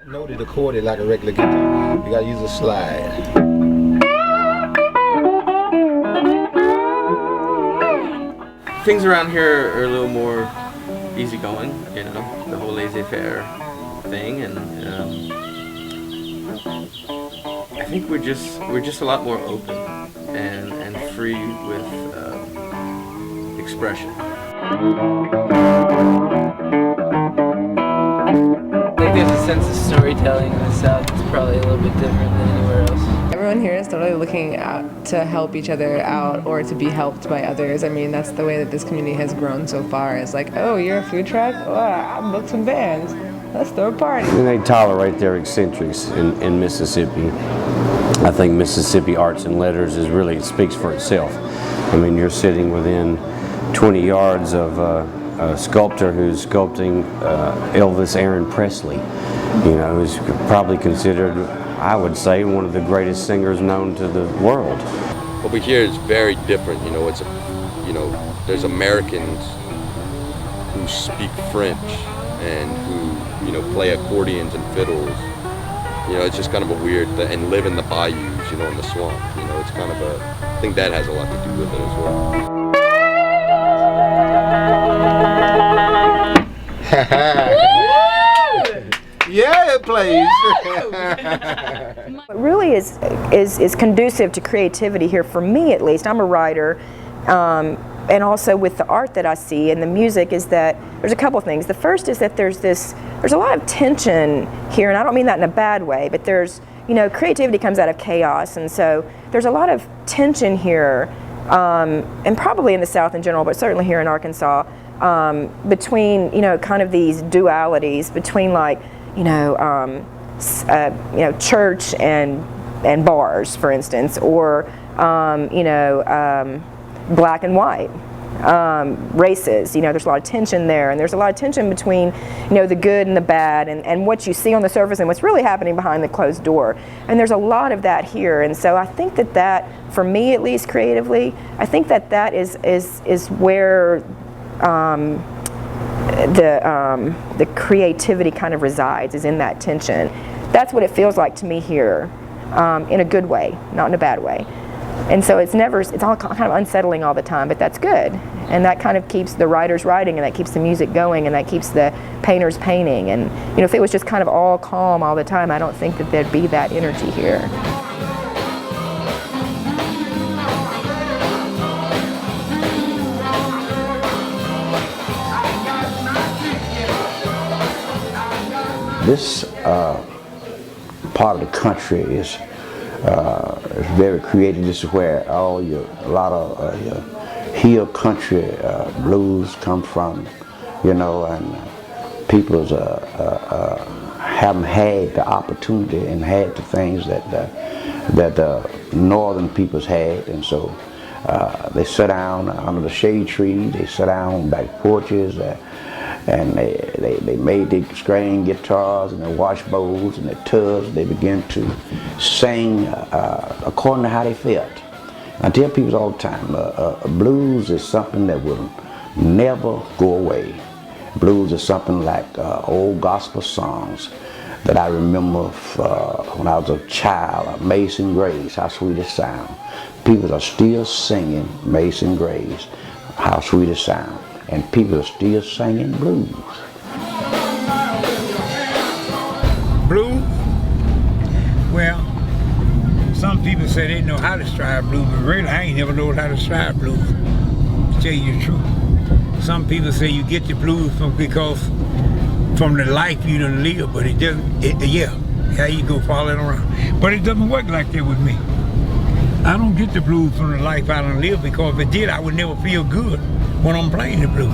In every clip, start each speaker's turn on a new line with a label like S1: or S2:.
S1: Loaded or corded like a regular guitar. You gotta use a slide.
S2: Things around here are a little more easygoing, you know, the whole laissez-faire thing, and I think we're just a lot more open and free with expression.
S3: I think there's a sense of storytelling in the South that's probably a little bit different than anywhere else.
S4: Everyone here is totally looking out to help each other out or to be helped by others. I mean, that's the way that this community has grown so far. It's like, oh, you're a food truck? Well, I'll book some bands. Let's throw a party.
S5: And they tolerate their eccentrics in Mississippi. I think Mississippi arts and letters really speaks for itself. I mean, you're sitting within 20 yards of a sculptor who's sculpting Elvis Aaron Presley, you know, who's probably considered, I would say, one of the greatest singers known to the world.
S6: Over here is very different, you know. There's Americans who speak French and who, you know, play accordions and fiddles. You know, it's just kind of a weird thing, and live in the bayous, you know, in the swamp. You know, it's kind of I think that has a lot to do with it as well.
S1: Yeah, it plays.
S7: What really is conducive to creativity here, for me at least. I'm a writer, and also with the art that I see and the music, is that there's a couple of things. The first is that there's a lot of tension here, and I don't mean that in a bad way, but there's, you know, creativity comes out of chaos, and so there's a lot of tension here, and probably in the South in general, but certainly here in Arkansas, between, you know, kind of these dualities between, like, church and bars, for instance, or black and white, races. You know, there's a lot of tension there, and there's a lot of tension between, you know, the good and the bad, and what you see on the surface and what's really happening behind the closed door. And there's a lot of that here, and so I think that for me at least creatively, I think that is where the creativity kind of resides, is in that tension. That's what it feels like to me here, in a good way, not in a bad way. And so it's all kind of unsettling all the time, but that's good. And that kind of keeps the writers writing, and that keeps the music going, and that keeps the painters painting. And, you know, if it was just kind of all calm all the time, I don't think that there'd be that energy here.
S8: This part of the country is very creative. This is where a lot of your hill country blues come from, you know, and people haven't had the opportunity and had the things that the northern peoples had, and so they sit down under the shade trees, they sit down on back porches, and they made their string guitars and their wash bowls and their tubs. They began to sing according to how they felt. I tell people all the time, blues is something that will never go away. Blues is something like old gospel songs that I remember when I was a child. Amazing Grace, how sweet it sound. People are still singing Amazing Grace, how sweet it sound. And people are still singing blues.
S9: Blues? Well, some people say they know how to stride blues, but really I ain't never known how to stride blues, to tell you the truth. Some people say you get the blues from the life you done live, but it doesn't, yeah, you go following around. But it doesn't work like that with me. I don't get the blues from the life I done live, because if it did, I would never feel good when I'm playing the blues.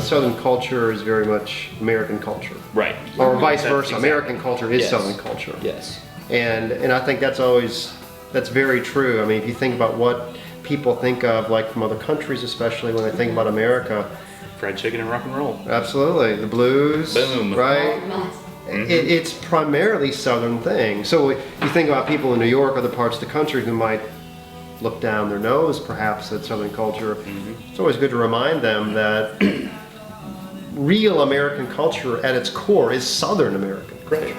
S10: Southern culture is very much American culture.
S11: Right.
S10: Or vice versa.
S11: Exactly.
S10: American culture is
S11: Yes.
S10: Southern culture.
S11: Yes.
S10: And I think that's very true. I mean, if you think about what people think of, like from other countries, especially when they think about America.
S11: Fried chicken and rock and roll.
S10: Absolutely. The blues.
S11: Boom.
S10: Right? Mm-hmm. It's primarily Southern thing. So you think about people in New York, other parts of the country who might look down their nose perhaps at Southern culture. It's always good to remind them that real American culture at its core is Southern American culture.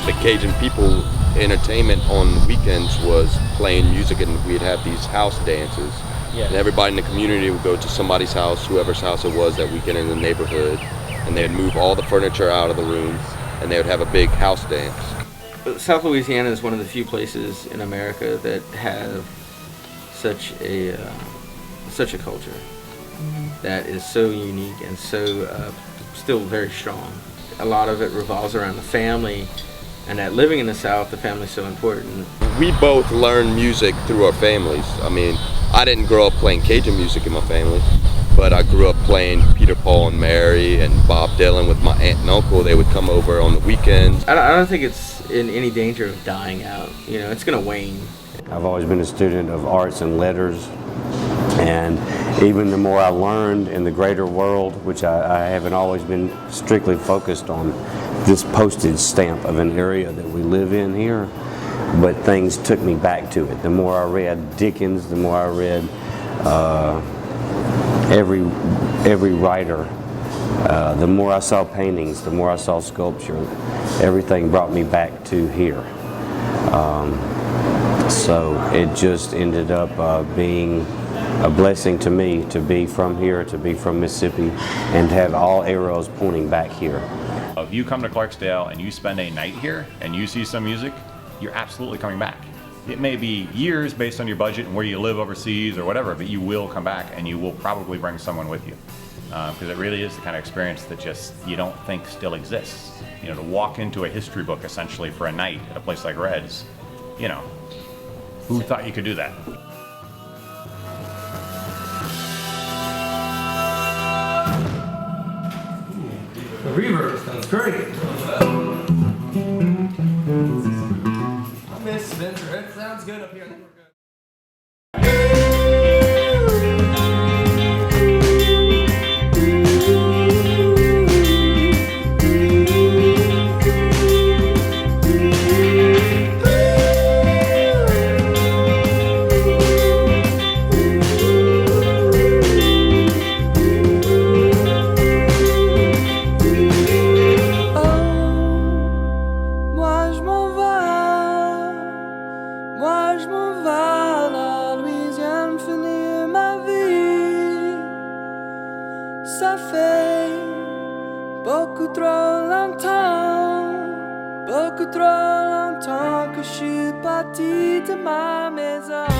S6: The Cajun people entertainment on weekends was playing music, and we'd have these house dances. And everybody in the community would go to somebody's house, whoever's house it was that weekend in the neighborhood, and they'd move all the furniture out of the rooms, and they would have a big house dance.
S2: South Louisiana is one of the few places in America that have such a culture that is so unique and so still very strong. A lot of it revolves around the family, and that living in the South, the family's so important.
S6: We both learned music through our families. I mean, I didn't grow up playing Cajun music in my family, but I grew up playing Peter, Paul, and Mary and Bob Dylan with my aunt and uncle. They would come over on the weekends.
S2: I don't think it's in any danger of dying out. You know, it's going to wane.
S5: I've always been a student of arts and letters, and even the more I learned in the greater world, which I haven't always been strictly focused on this postage stamp of an area that we live in here, but things took me back to it. The more I read Dickens, the more I read every writer, the more I saw paintings, the more I saw sculpture, everything brought me back to here. So it just ended up being a blessing to me to be from here, to be from Mississippi, and to have all arrows pointing back here.
S12: If you come to Clarkesdale and you spend a night here and you see some music, you're absolutely coming back. It may be years based on your budget and where you live overseas or whatever, but you will come back, and you will probably bring someone with you. Because it really is the kind of experience that just you don't think still exists. You know, to walk into a history book essentially for a night at a place like Red's, you know, who thought you could do that?
S3: The reverb sounds great. I miss Spencer. It sounds good up here. I think we're good.
S13: Beaucoup trop longtemps que je suis parti de ma maison.